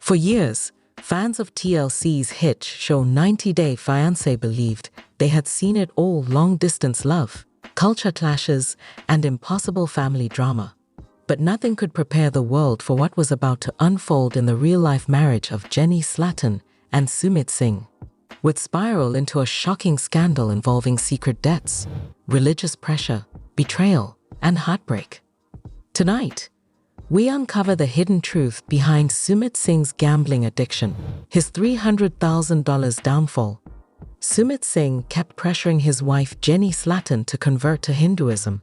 For years, fans of TLC's hit show 90 Day Fiancé believed they had seen it all: long-distance love, culture clashes, and impossible family drama. But nothing could prepare the world for what was about to unfold in the real-life marriage of Jenny Slatan and Sumit Singh, would spiral into a shocking scandal involving secret debts, religious pressure, betrayal, and heartbreak. Tonight, we uncover the hidden truth behind Sumit Singh's gambling addiction, his $300,000 downfall. Sumit Singh kept pressuring his wife Jenny Slatan to convert to Hinduism.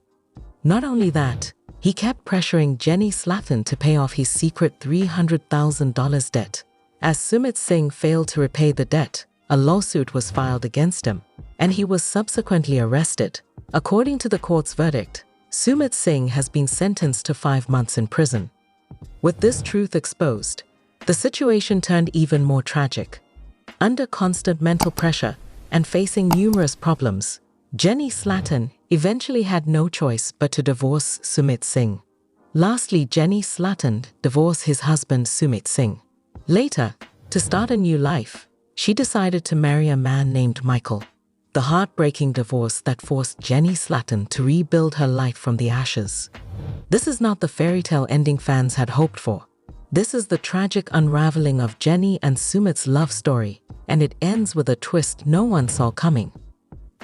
Not only that, he kept pressuring Jenny Slatan to pay off his secret $300,000 debt. As Sumit Singh failed to repay the debt, a lawsuit was filed against him, and he was subsequently arrested. According to the court's verdict, Sumit Singh has been sentenced to 5 months in prison. With this truth exposed, the situation turned even more tragic. Under constant mental pressure and facing numerous problems, Jenny Slatan eventually had no choice but to divorce Sumit Singh. Lastly, Jenny Slatan divorced his husband Sumit Singh. Later, to start a new life, she decided to marry a man named Michael. The heartbreaking divorce that forced Jenny Slatan to rebuild her life from the ashes. This is not the fairy tale ending fans had hoped for. This is the tragic unraveling of Jenny and Sumit's love story, and it ends with a twist no one saw coming.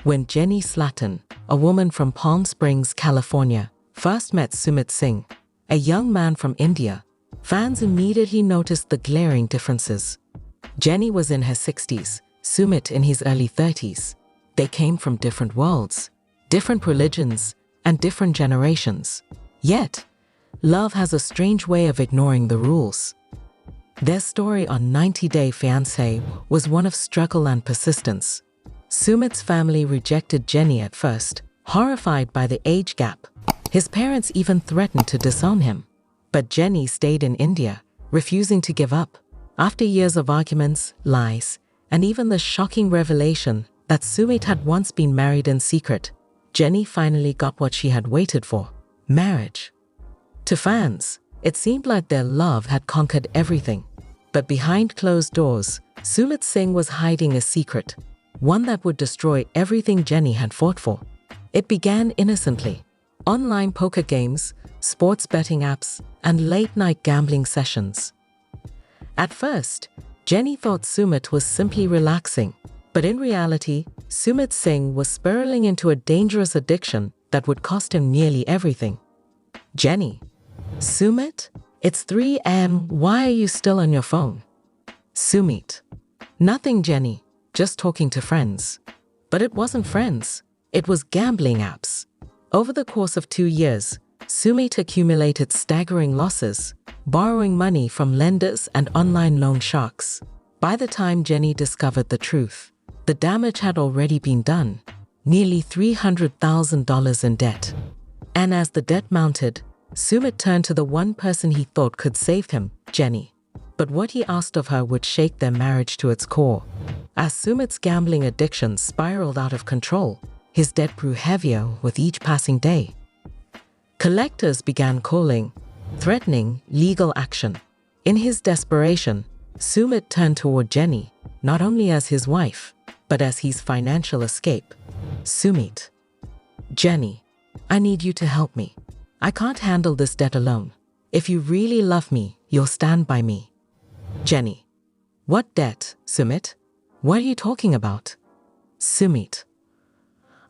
When Jenny Slatan, a woman from Palm Springs, California, first met Sumit Singh, a young man from India, fans immediately noticed the glaring differences. Jenny was in her 60s, Sumit in his early 30s. They came from different worlds, different religions, and different generations. Yet, love has a strange way of ignoring the rules. Their story on 90 Day Fiancé was one of struggle and persistence. Sumit's family rejected Jenny at first, horrified by the age gap. His parents even threatened to disown him. But Jenny stayed in India, refusing to give up. After years of arguments, lies, and even the shocking revelation that Sumit had once been married in secret, Jenny finally got what she had waited for: marriage. To fans, it seemed like their love had conquered everything. But behind closed doors, Sumit Singh was hiding a secret, one that would destroy everything Jenny had fought for. It began innocently: online poker games, sports betting apps, and late-night gambling sessions. At first, Jenny thought Sumit was simply relaxing, but in reality, Sumit Singh was spiraling into a dangerous addiction that would cost him nearly everything. Jenny: Sumit, it's 3 a.m. Why are you still on your phone? Sumit: Nothing, Jenny, just talking to friends. But it wasn't friends, it was gambling apps. Over the course of 2 years, Sumit accumulated staggering losses, borrowing money from lenders and online loan sharks. By the time Jenny discovered the truth, the damage had already been done, nearly $300,000 in debt. And as the debt mounted, Sumit turned to the one person he thought could save him, Jenny. But what he asked of her would shake their marriage to its core. As Sumit's gambling addiction spiraled out of control, his debt grew heavier with each passing day. Collectors began calling, threatening legal action. In his desperation, Sumit turned toward Jenny, not only as his wife, but as his financial escape. Sumit: Jenny, I need you to help me. I can't handle this debt alone. If you really love me, you'll stand by me. Jenny: What debt, Sumit? What are you talking about? Sumit: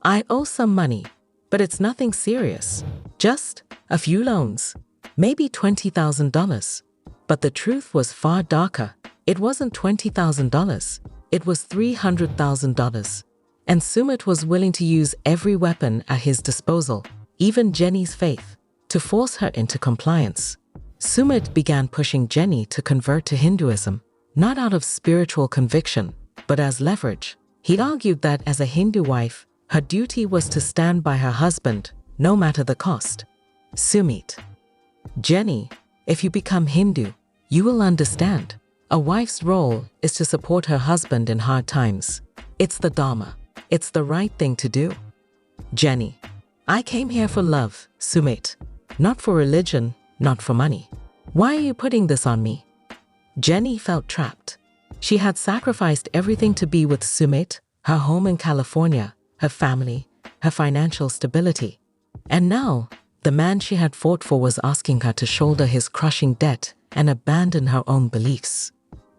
I owe some money, but it's nothing serious. Just a few loans, maybe $20,000. But the truth was far darker. It wasn't $20,000, it was $300,000. And Sumit was willing to use every weapon at his disposal, even Jenny's faith, to force her into compliance. Sumit began pushing Jenny to convert to Hinduism, not out of spiritual conviction, but as leverage. He argued that as a Hindu wife, her duty was to stand by her husband, no matter the cost. Sumit: Jenny, if you become Hindu, you will understand. A wife's role is to support her husband in hard times. It's the Dharma. It's the right thing to do. Jenny: I came here for love, Sumit. Not for religion, not for money. Why are you putting this on me? Jenny felt trapped. She had sacrificed everything to be with Sumit, her home in California, her family, her financial stability. And now, the man she had fought for was asking her to shoulder his crushing debt and abandon her own beliefs.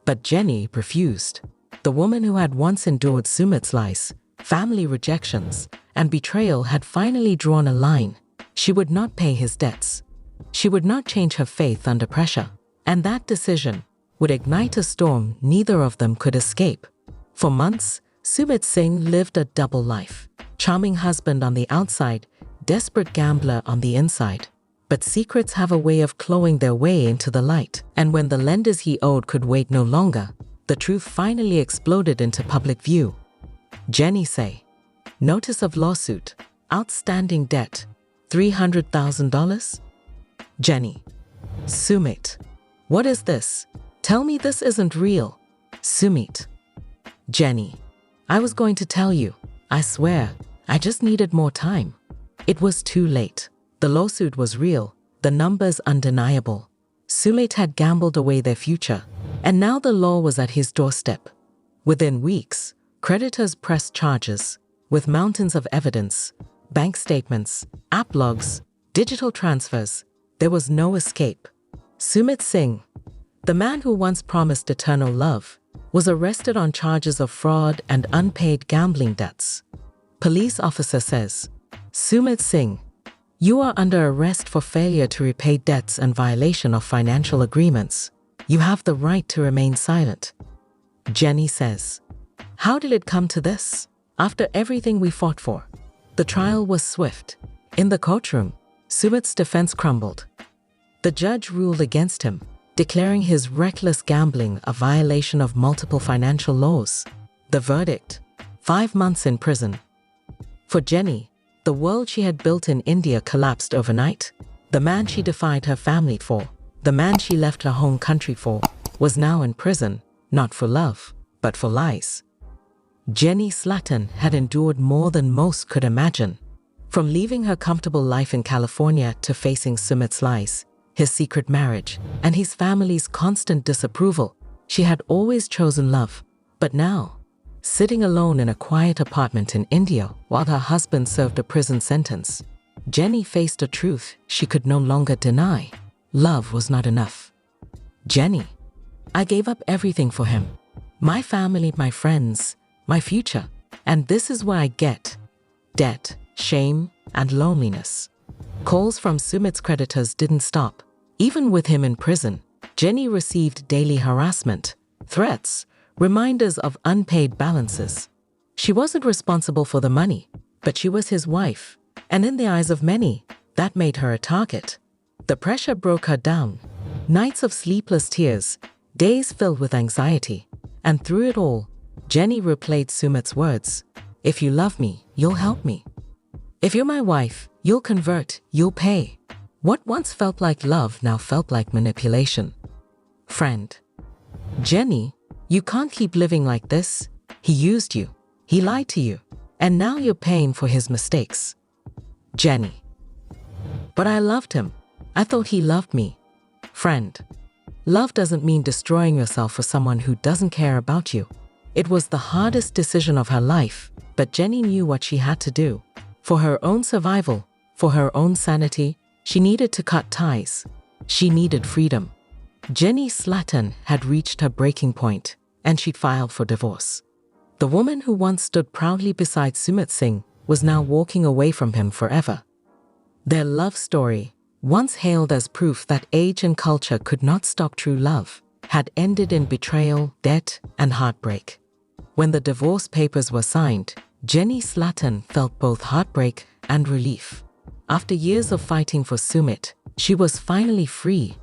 But Jenny refused. The woman who had once endured Sumit's lies, family rejections, and betrayal had finally drawn a line. She would not pay his debts. She would not change her faith under pressure. And that decision would ignite a storm neither of them could escape. For months, Sumit Singh lived a double life. Charming husband on the outside, desperate gambler on the inside. But secrets have a way of clawing their way into the light. And when the lenders he owed could wait no longer, the truth finally exploded into public view. Jenny say, notice of lawsuit, outstanding debt, $300,000? Jenny, Sumit, what is this? Tell me this isn't real. Sumit, Jenny, I was going to tell you. I swear, I just needed more time. It was too late. The lawsuit was real, the numbers undeniable. Sumit had gambled away their future, and now the law was at his doorstep. Within weeks, creditors pressed charges, with mountains of evidence, bank statements, app logs, digital transfers. There was no escape. Sumit Singh, the man who once promised eternal love, was arrested on charges of fraud and unpaid gambling debts. Police officer says, Sumit Singh, you are under arrest for failure to repay debts and violation of financial agreements. You have the right to remain silent. Jenny says, how did it come to this? After everything we fought for. The trial was swift. In the courtroom, Sumit's defense crumbled. The judge ruled against him, declaring his reckless gambling a violation of multiple financial laws. The verdict, 5 months in prison. For Jenny, the world she had built in India collapsed overnight. The man she defied her family for, the man she left her home country for, was now in prison, not for love, but for lies. Jenny Slaton had endured more than most could imagine. From leaving her comfortable life in California to facing Sumit's lies, his secret marriage, and his family's constant disapproval, she had always chosen love. But now, sitting alone in a quiet apartment in India while her husband served a prison sentence, Jenny faced a truth she could no longer deny. Love was not enough. Jenny, I gave up everything for him. My family, my friends, my future. And this is where I get debt, shame, and loneliness. Calls from Sumit's creditors didn't stop. Even with him in prison, Jenny received daily harassment, threats, reminders of unpaid balances. She wasn't responsible for the money, but she was his wife, and in the eyes of many, that made her a target. The pressure broke her down. Nights of sleepless tears, days filled with anxiety, and through it all, Jenny replayed Sumit's words, if you love me, you'll help me. If you're my wife, you'll convert, you'll pay. What once felt like love now felt like manipulation. Friend, Jenny, you can't keep living like this. He used you. He lied to you. And now you're paying for his mistakes. Jenny, but I loved him. I thought he loved me. Friend, love doesn't mean destroying yourself for someone who doesn't care about you. It was the hardest decision of her life, but Jenny knew what she had to do. For her own survival, for her own sanity, she needed to cut ties. She needed freedom. Jenny Slaton had reached her breaking point, and she filed for divorce. The woman who once stood proudly beside Sumit Singh was now walking away from him forever. Their love story, once hailed as proof that age and culture could not stop true love, had ended in betrayal, debt, and heartbreak. When the divorce papers were signed, Jenny Slaton felt both heartbreak and relief. After years of fighting for Sumit, she was finally free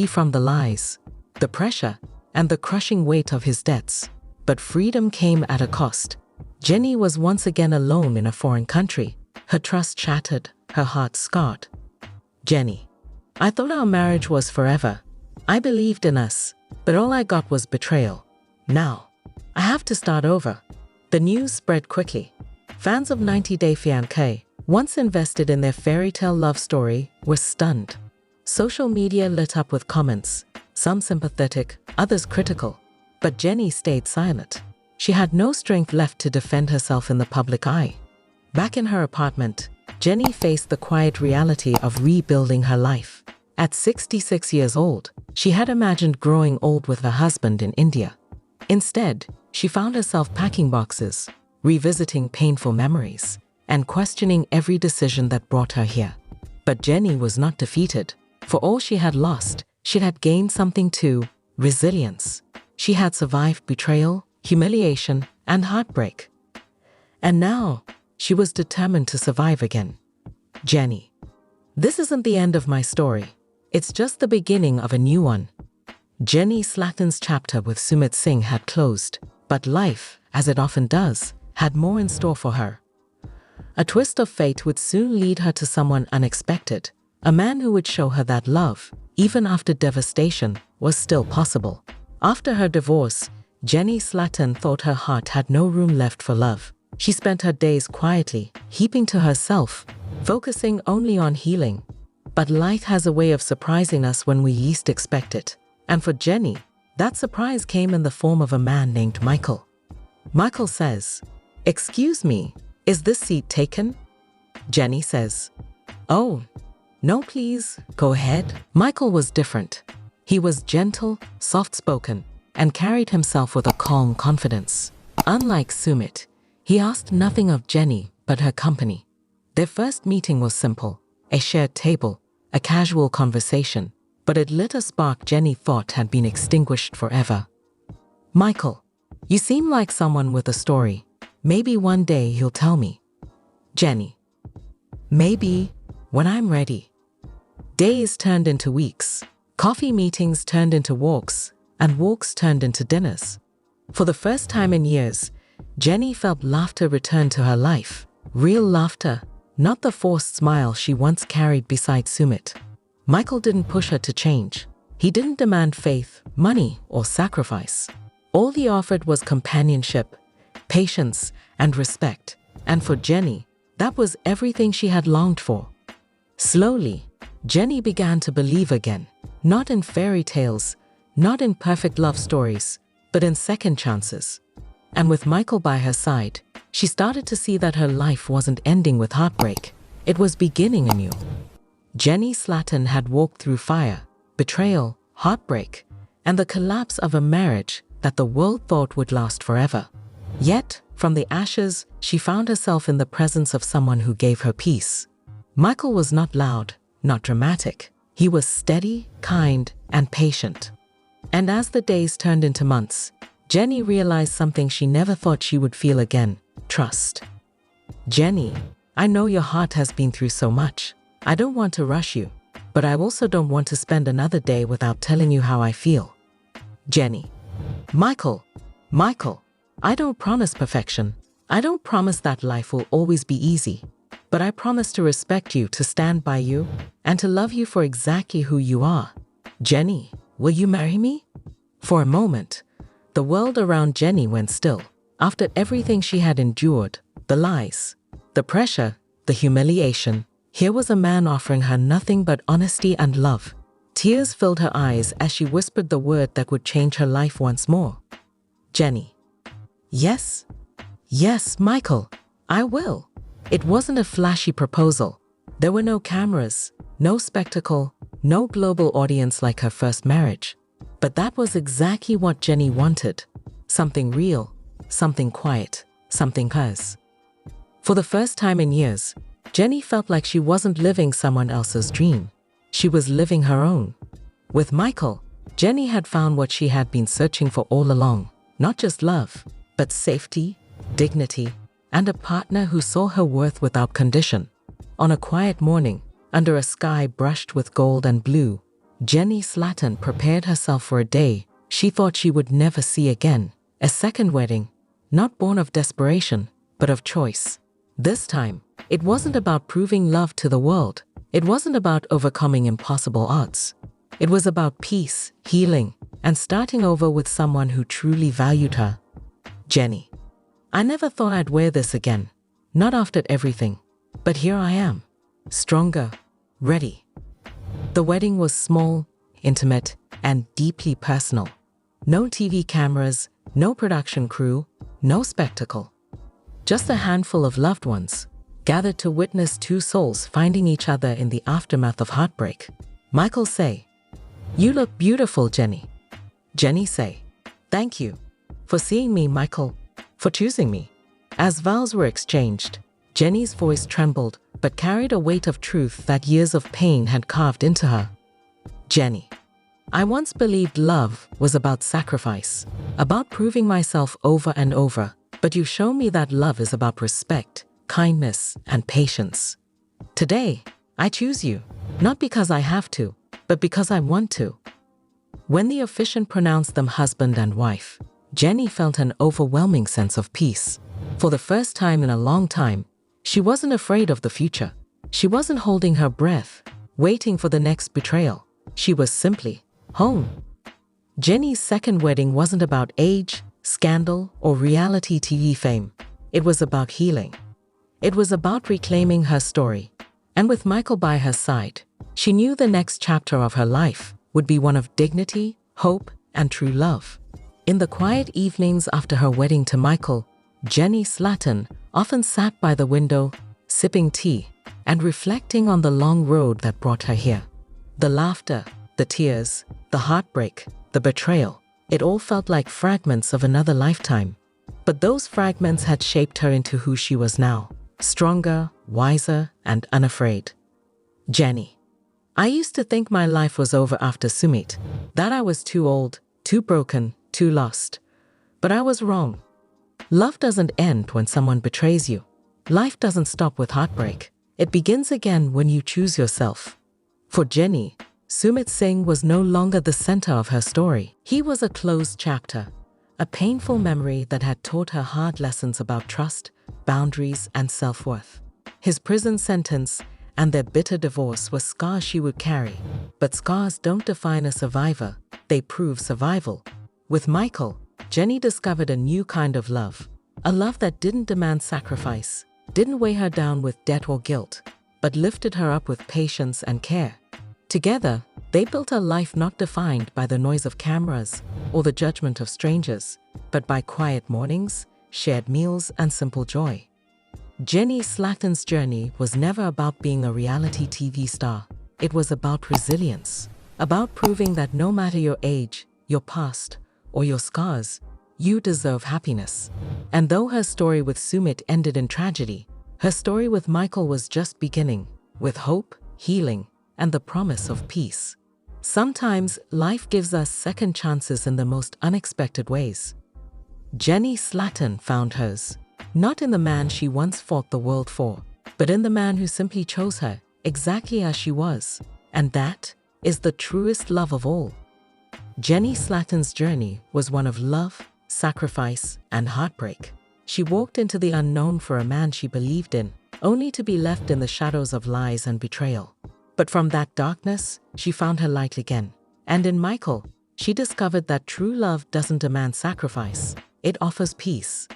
from the lies, the pressure, and the crushing weight of his debts. But freedom came at a cost. Jenny was once again alone in a foreign country, her trust shattered, her heart scarred. Jenny, I thought our marriage was forever. I believed in us, but all I got was betrayal. Now, I have to start over. The news spread quickly. Fans of 90 Day Fiancé, once invested in their fairy tale love story, were stunned. Social media lit up with comments. some sympathetic, others critical. But Jenny stayed silent. She had no strength left to defend herself in the public eye. Back in her apartment, Jenny faced the quiet reality of rebuilding her life. At 66 years old, she had imagined growing old with her husband in India. Instead, she found herself packing boxes, revisiting painful memories, and questioning every decision that brought her here. But Jenny was not defeated. For all she had lost, she had gained something too: resilience. She had survived betrayal, humiliation, and heartbreak. And now, she was determined to survive again. Jenny. This isn't the end of my story. It's just the beginning of a new one. Jenny Slatton's chapter with Sumit Singh had closed, but life, as it often does, had more in store for her. A twist of fate would soon lead her to someone unexpected, a man who would show her that love, even after devastation, was still possible. After her divorce, Jenny Slatton thought her heart had no room left for love. She spent her days quietly, heaping to herself, focusing only on healing. But life has a way of surprising us when we least expect it. And for Jenny, that surprise came in the form of a man named Michael. Michael says, "Excuse me, is this seat taken?" Jenny says, "Oh, no please, go ahead." Michael was different. He was gentle, soft-spoken, and carried himself with a calm confidence. Unlike Sumit, he asked nothing of Jenny but her company. Their first meeting was simple: a shared table, a casual conversation, but it lit a spark Jenny thought had been extinguished forever. "Michael, you seem like someone with a story. Maybe one day you'll tell me." Jenny, "Maybe, when I'm ready." Days turned into weeks. Coffee meetings turned into walks, and walks turned into dinners. For the first time in years, Jenny felt laughter return to her life. Real laughter, not the forced smile she once carried beside Sumit. Michael didn't push her to change. He didn't demand faith, money, or sacrifice. All he offered was companionship, patience, and respect. And for Jenny, that was everything she had longed for. Slowly, Jenny began to believe again, not in fairy tales, not in perfect love stories, but in second chances. And with Michael by her side, she started to see that her life wasn't ending with heartbreak. It was beginning anew. Jenny Slatton had walked through fire, betrayal, heartbreak, and the collapse of a marriage that the world thought would last forever. Yet, from the ashes, she found herself in the presence of someone who gave her peace. Michael was not loud, not dramatic. He was steady, kind, and patient. And as the days turned into months, Jenny realized something she never thought she would feel again: trust. "Jenny, I know your heart has been through so much. I don't want to rush you, but I also don't want to spend another day without telling you how I feel." Jenny, Michael, I don't promise perfection. I don't promise that life will always be easy. But I promise to respect you, to stand by you, and to love you for exactly who you are. Jenny, will you marry me?" For a moment, the world around Jenny went still. After everything she had endured, the lies, the pressure, the humiliation, here was a man offering her nothing but honesty and love. Tears filled her eyes as she whispered the word that would change her life once more. Jenny, "Yes, Michael, I will." It wasn't a flashy proposal. There were no cameras, no spectacle, no global audience like her first marriage. But that was exactly what Jenny wanted. Something real, something quiet, something hers. For the first time in years, Jenny felt like she wasn't living someone else's dream. She was living her own. With Michael, Jenny had found what she had been searching for all along. Not just love, but safety, dignity, and a partner who saw her worth without condition. On a quiet morning, under a sky brushed with gold and blue, Jenny Slatton prepared herself for a day she thought she would never see again. A second wedding, not born of desperation, but of choice. This time, it wasn't about proving love to the world. It wasn't about overcoming impossible odds. It was about peace, healing, and starting over with someone who truly valued her. Jenny, I never thought I'd wear this again. Not after everything. But here I am. Stronger. Ready. The wedding was small, intimate, and deeply personal. No TV cameras, no production crew, no spectacle. Just a handful of loved ones, gathered to witness two souls finding each other in the aftermath of heartbreak. Michael say, "You look beautiful, Jenny." Jenny say, "Thank you for seeing me, Michael, for choosing me." As vows were exchanged, Jenny's voice trembled but carried a weight of truth that years of pain had carved into her. "Jenny, I once believed love was about sacrifice, about proving myself over and over, but you show me that love is about respect, kindness, and patience. Today, I choose you, not because I have to, but because I want to." When the officiant pronounced them husband and wife, Jenny felt an overwhelming sense of peace. For the first time in a long time, she wasn't afraid of the future. She wasn't holding her breath, waiting for the next betrayal. She was simply home. Jenny's second wedding wasn't about age, scandal, or reality TV fame. It was about healing. It was about reclaiming her story. And with Michael by her side, she knew the next chapter of her life would be one of dignity, hope, and true love. In the quiet evenings after her wedding to Michael, Jenny Slatton often sat by the window, sipping tea, and reflecting on the long road that brought her here. The laughter, the tears, the heartbreak, the betrayal, it all felt like fragments of another lifetime. But those fragments had shaped her into who she was now, stronger, wiser, and unafraid. Jenny, I used to think my life was over after Sumit, that I was too old, too broken, too lost. But I was wrong. Love doesn't end when someone betrays you. Life doesn't stop with heartbreak. It begins again when you choose yourself. For Jenny, Sumit Singh was no longer the center of her story. He was a closed chapter, a painful memory that had taught her hard lessons about trust, boundaries, and self-worth. His prison sentence and their bitter divorce were scars she would carry. But scars don't define a survivor, they prove survival. With Michael, Jenny discovered a new kind of love, a love that didn't demand sacrifice, didn't weigh her down with debt or guilt, but lifted her up with patience and care. Together, they built a life not defined by the noise of cameras or the judgment of strangers, but by quiet mornings, shared meals, and simple joy. Jenny Slatton's journey was never about being a reality TV star. It was about resilience, about proving that no matter your age, your past, or your scars, you deserve happiness. And though her story with Sumit ended in tragedy, her story with Michael was just beginning, with hope, healing, and the promise of peace. Sometimes life gives us second chances in the most unexpected ways. Jenny Slatton found hers, not in the man she once fought the world for, but in the man who simply chose her exactly as she was. And that is the truest love of all. Jenny Slatton's journey was one of love, sacrifice, and heartbreak. She walked into the unknown for a man she believed in, only to be left in the shadows of lies and betrayal. But from that darkness, she found her light again. And in Michael, she discovered that true love doesn't demand sacrifice, it offers peace.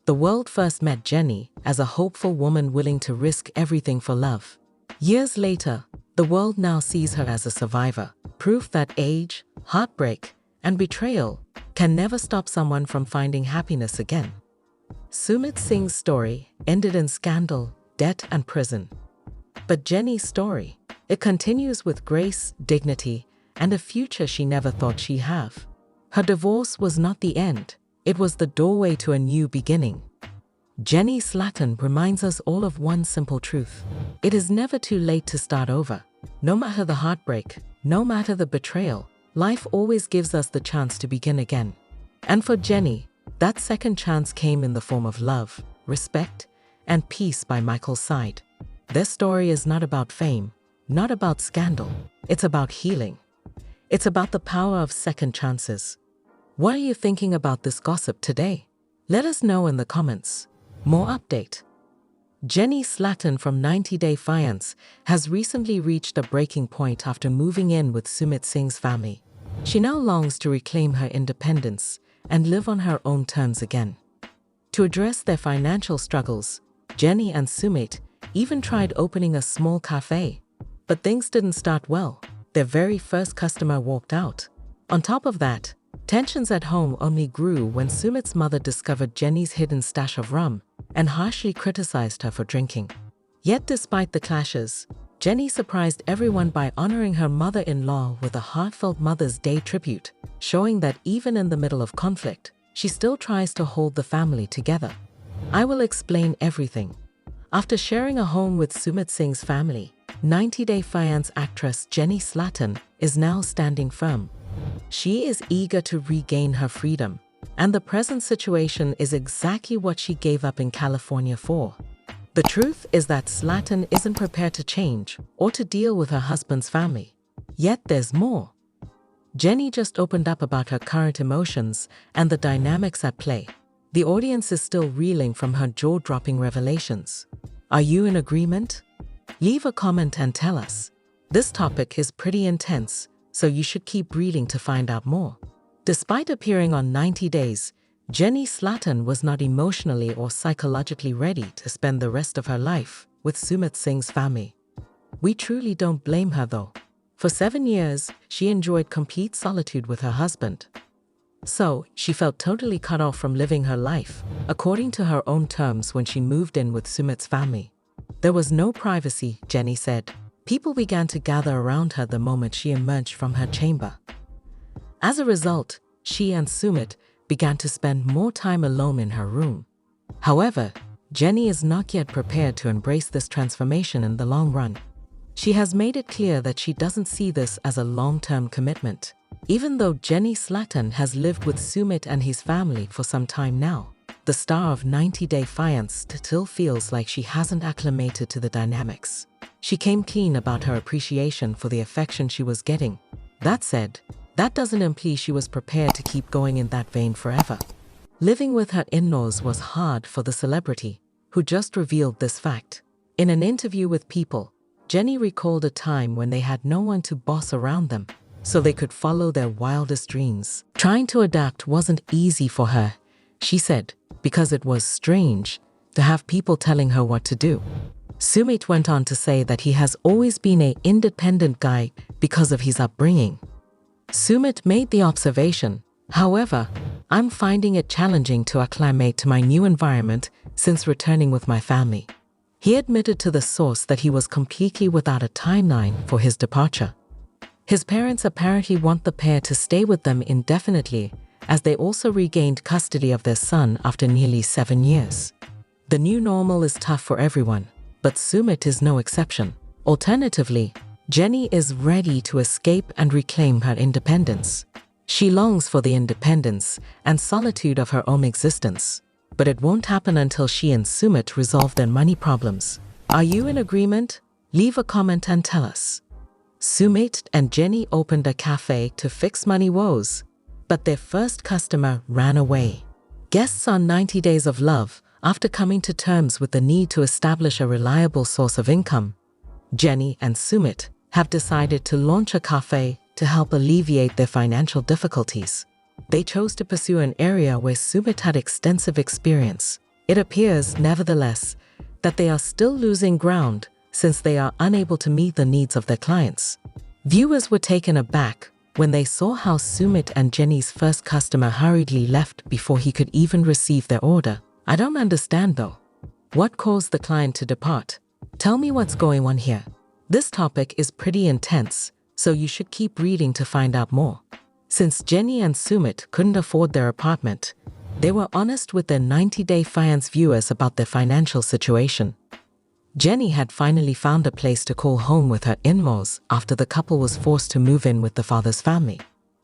The world first met Jenny as a hopeful woman willing to risk everything for love. Years later, the world now sees her as a survivor, proof that age, heartbreak, and betrayal can never stop someone from finding happiness again. Sumit Singh's story ended in scandal, debt, and prison. But Jenny's story, it continues with grace, dignity, and a future she never thought she'd have. Her divorce was not the end, it was the doorway to a new beginning. Jenny Slatton reminds us all of one simple truth. It is never too late to start over. No matter the heartbreak, no matter the betrayal, life always gives us the chance to begin again. And for Jenny, that second chance came in the form of love, respect, and peace by Michael's side. Their story is not about fame, not about scandal. It's about healing. It's about the power of second chances. What are you thinking about this gossip today? Let us know in the comments. More update. Jenny Slatton from 90 Day Fiance has recently reached a breaking point after moving in with Sumit Singh's family. She now longs to reclaim her independence and live on her own terms again. To address their financial struggles, Jenny and Sumit even tried opening a small cafe. But things didn't start well. Their very first customer walked out. On top of that, tensions at home only grew when Sumit's mother discovered Jenny's hidden stash of rum and harshly criticized her for drinking. Yet despite the clashes, Jenny surprised everyone by honoring her mother-in-law with a heartfelt Mother's Day tribute, showing that even in the middle of conflict, she still tries to hold the family together. I will explain everything. After sharing a home with Sumit Singh's family, 90 Day Fiance actress Jenny Slatin is now standing firm. She is eager to regain her freedom, and the present situation is exactly what she gave up in California for. The truth is that Slatin isn't prepared to change or to deal with her husband's family. Yet there's more. Jenny just opened up about her current emotions and the dynamics at play. The audience is still reeling from her jaw-dropping revelations. Are you in agreement? Leave a comment and tell us. This topic is pretty intense, so you should keep reading to find out more. Despite appearing on 90 Days, Jenny Slatin was not emotionally or psychologically ready to spend the rest of her life with Sumit Singh's family. We truly don't blame her though. For 7 years, she enjoyed complete solitude with her husband. So, she felt totally cut off from living her life, according to her own terms when she moved in with Sumit's family. There was no privacy, Jenny said. People began to gather around her the moment she emerged from her chamber. As a result, she and Sumit began to spend more time alone in her room. However, Jenny is not yet prepared to embrace this transformation in the long run. She has made it clear that she doesn't see this as a long-term commitment. Even though Jenny Slatin has lived with Sumit and his family for some time now, the star of 90 Day Fiance still feels like she hasn't acclimated to the dynamics. She came clean about her appreciation for the affection she was getting. That said, that doesn't imply she was prepared to keep going in that vein forever. Living with her in-laws was hard for the celebrity, who just revealed this fact. In an interview with People, Jenny recalled a time when they had no one to boss around them, so they could follow their wildest dreams. Trying to adapt wasn't easy for her, she said, because it was strange to have people telling her what to do. Sumit went on to say that he has always been an independent guy because of his upbringing. Sumit made the observation, however, I'm finding it challenging to acclimate to my new environment since returning with my family. He admitted to the source that he was completely without a timeline for his departure. His parents apparently want the pair to stay with them indefinitely, as they also regained custody of their son after nearly 7 years. The new normal is tough for everyone, but Sumit is no exception. Alternatively, Jenny is ready to escape and reclaim her independence. She longs for the independence and solitude of her own existence, but it won't happen until she and Sumit resolve their money problems. Are you in agreement? Leave a comment and tell us. Sumit and Jenny opened a cafe to fix money woes, but their first customer ran away. Guests on 90 Days of Love, after coming to terms with the need to establish a reliable source of income, Jenny and Sumit have decided to launch a cafe to help alleviate their financial difficulties. They chose to pursue an area where Sumit had extensive experience. It appears, nevertheless, that they are still losing ground since they are unable to meet the needs of their clients. Viewers were taken aback when they saw how Sumit and Jenny's first customer hurriedly left before he could even receive their order. I don't understand though. What caused the client to depart? Tell me what's going on here. This topic is pretty intense, so you should keep reading to find out more. Since Jenny and Sumit couldn't afford their apartment, they were honest with their 90 Day Fiance viewers about their financial situation. Jenny had finally found a place to call home with her in-laws after the couple was forced to move in with the father's family.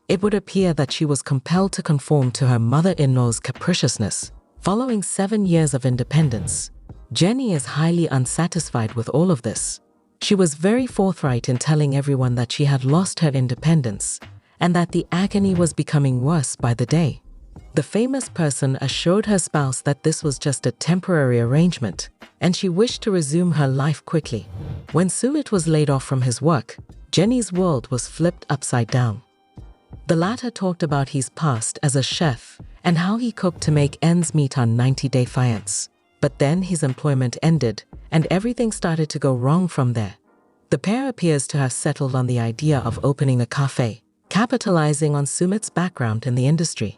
It would appear that she was compelled to conform to her mother-in-law's capriciousness. Following 7 years of independence, Jenny is highly unsatisfied with all of this. She was very forthright in telling everyone that she had lost her independence and that the agony was becoming worse by the day. The famous person assured her spouse that this was just a temporary arrangement and she wished to resume her life quickly. When Sumit was laid off from his work, Jenny's world was flipped upside down. The latter talked about his past as a chef and how he cooked to make ends meet on 90 Day Fiance. But then his employment ended and everything started to go wrong from there. The pair appears to have settled on the idea of opening a cafe, capitalizing on Sumit's background in the industry.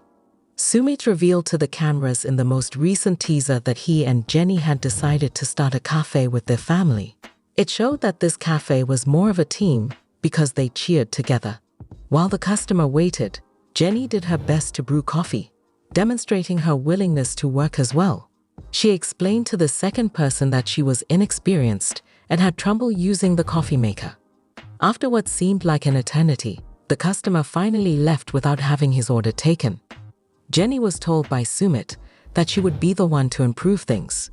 Sumit revealed to the cameras in the most recent teaser that he and Jenny had decided to start a cafe with their family. It showed that this cafe was more of a team because they cheered together. While the customer waited, Jenny did her best to brew coffee, demonstrating her willingness to work as well. She explained to the second person that she was inexperienced and had trouble using the coffee maker. After what seemed like an eternity, the customer finally left without having his order taken. Jenny was told by Sumit that she would be the one to improve things.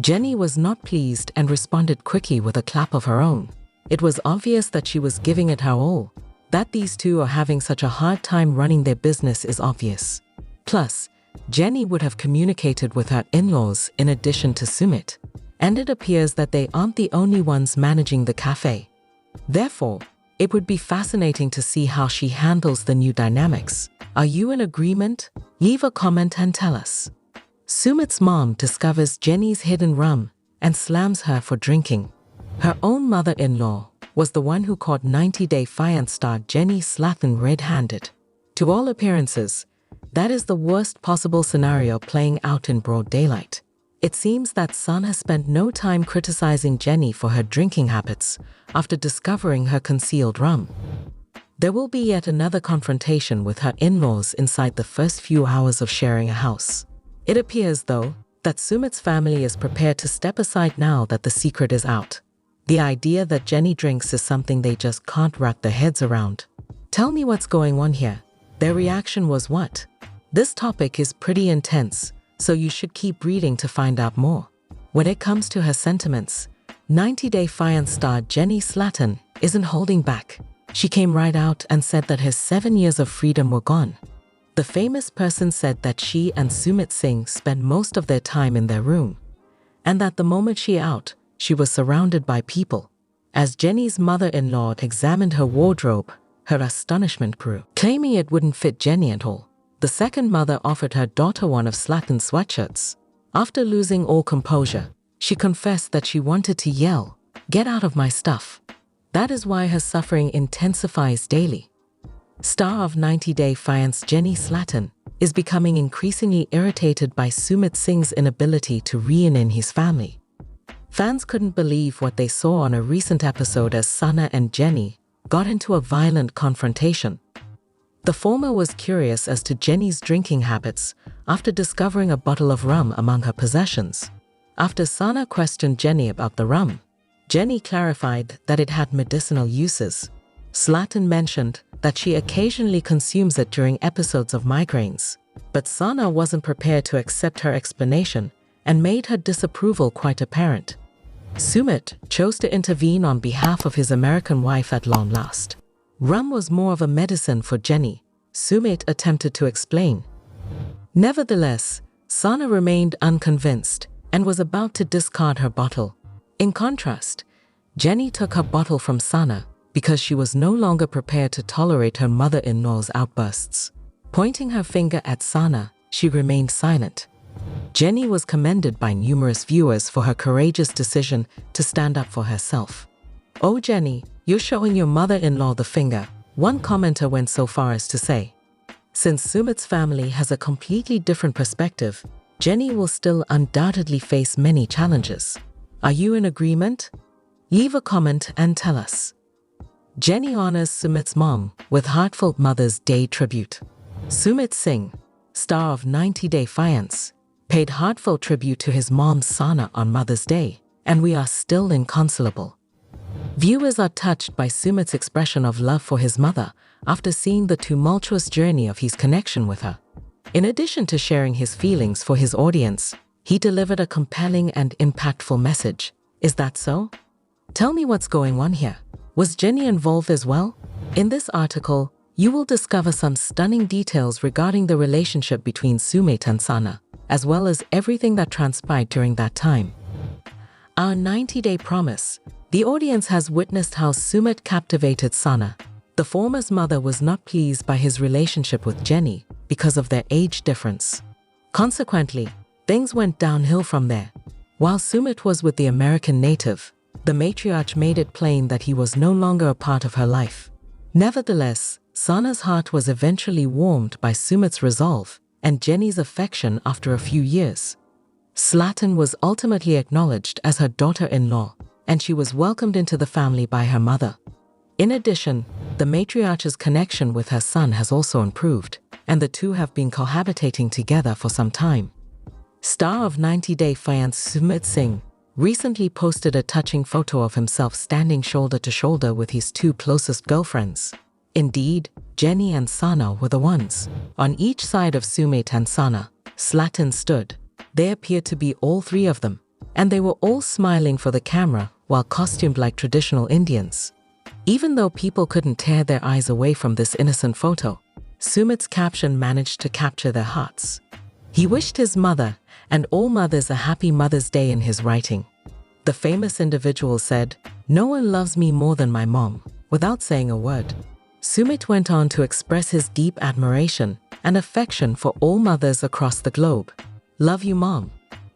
Jenny was not pleased and responded quickly with a clap of her own. It was obvious that she was giving it her all. That these two are having such a hard time running their business is obvious. Plus, Jenny would have communicated with her in-laws in addition to Sumit, and it appears that they aren't the only ones managing the cafe. Therefore, it would be fascinating to see how she handles the new dynamics. Are you in agreement? Leave a comment and tell us. Sumit's mom discovers Jenny's hidden rum and slams her for drinking. Her own mother-in-law was the one who caught 90 Day Fiancé star Jenny Slatan red-handed. To all appearances, that is the worst possible scenario playing out in broad daylight. It seems that Sun has spent no time criticizing Jenny for her drinking habits after discovering her concealed rum. There will be yet another confrontation with her in-laws inside the first few hours of sharing a house. It appears, though, that Sumit's family is prepared to step aside now that the secret is out. The idea that Jenny drinks is something they just can't wrap their heads around. Tell me what's going on here. Their reaction was what? This topic is pretty intense, so you should keep reading to find out more. When it comes to her sentiments, 90 Day Fiancé star Jenny Slatan isn't holding back. She came right out and said that his 7 years of freedom were gone. The famous person said that she and Singh spent most of their time in their room, and that the moment she out, she was surrounded by people. As Jenny's mother-in-law examined her wardrobe, her astonishment grew. Claiming it wouldn't fit Jenny at all, the second mother offered her daughter one of Slatan's sweatshirts. After losing all composure, she confessed that she wanted to yell, "Get out of my stuff." That is why her suffering intensifies daily. Star of 90 Day Fiancé Jenny Slatan is becoming increasingly irritated by Sumit Singh's inability to rein in his family. Fans couldn't believe what they saw on a recent episode as Sana and Jenny got into a violent confrontation. The former was curious as to Jenny's drinking habits after discovering a bottle of rum among her possessions. After Sana questioned Jenny about the rum, Jenny clarified that it had medicinal uses. Slatan mentioned that she occasionally consumes it during episodes of migraines, but Sana wasn't prepared to accept her explanation and made her disapproval quite apparent. Sumit chose to intervene on behalf of his American wife at long last. Rum was more of a medicine for Jenny, Sumit attempted to explain. Nevertheless, Sana remained unconvinced and was about to discard her bottle. In contrast, Jenny took her bottle from Sana because she was no longer prepared to tolerate her mother-in-law's outbursts. Pointing her finger at Sana, she remained silent. Jenny was commended by numerous viewers for her courageous decision to stand up for herself. "Oh Jenny, you're showing your mother-in-law the finger," one commenter went so far as to say. Since Sumit's family has a completely different perspective, Jenny will still undoubtedly face many challenges. Are you in agreement? Leave a comment and tell us. Jenny honors Sumit's mom with heartfelt Mother's Day tribute. Sumit Singh, star of 90 Day Fiancé, paid heartfelt tribute to his mom Sana on Mother's Day, and we are still inconsolable. Viewers are touched by Sumit's expression of love for his mother after seeing the tumultuous journey of his connection with her. In addition to sharing his feelings for his audience, he delivered a compelling and impactful message. Is that so? Tell me what's going on here. Was Jenny involved as well? In this article, you will discover some stunning details regarding the relationship between Sumit and Sana, as well as everything that transpired during that time. Our 90-day promise. The audience has witnessed how Sumit captivated Sana. The former's mother was not pleased by his relationship with Jenny because of their age difference. Consequently, things went downhill from there. While Sumit was with the American native, the matriarch made it plain that he was no longer a part of her life. Nevertheless, Sana's heart was eventually warmed by Sumit's resolve and Jenny's affection after a few years. Slatin was ultimately acknowledged as her daughter-in-law, and she was welcomed into the family by her mother. In addition, the matriarch's connection with her son has also improved, and the two have been cohabitating together for some time. Star of 90 Day Fiance Sumit Singh recently posted a touching photo of himself standing shoulder to shoulder with his two closest girlfriends. Indeed, Jenny and Sana were the ones. On each side of Sumit and Sana, Slatin stood. They appeared to be all three of them, and they were all smiling for the camera while costumed like traditional Indians. Even though people couldn't tear their eyes away from this innocent photo, Sumit's caption managed to capture their hearts. He wished his mother and all mothers a happy Mother's Day in his writing. The famous individual said, "No one loves me more than my mom," without saying a word. Sumit went on to express his deep admiration and affection for all mothers across the globe. "Love you, Mom,"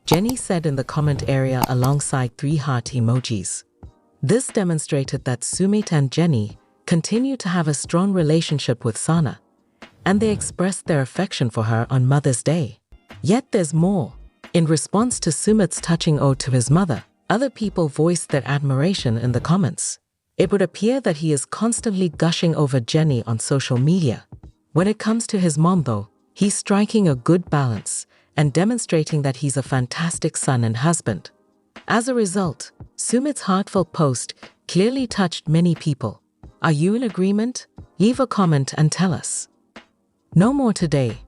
Jenny said in the comment area alongside 3 heart emojis. This demonstrated that Sumit and Jenny continue to have a strong relationship with Sana, and they expressed their affection for her on Mother's Day. Yet there's more. In response to Sumit's touching ode to his mother, other people voiced their admiration in the comments. It would appear that he is constantly gushing over Jenny on social media. When it comes to his mom, though, he's striking a good balance and demonstrating that he's a fantastic son and husband. As a result, Sumit's heartfelt post clearly touched many people. Are you in agreement? Leave a comment and tell us. No more today.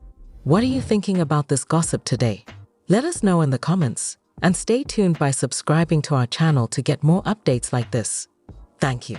What are you thinking about this gossip today? Let us know in the comments, and stay tuned by subscribing to our channel to get more updates like this. Thank you.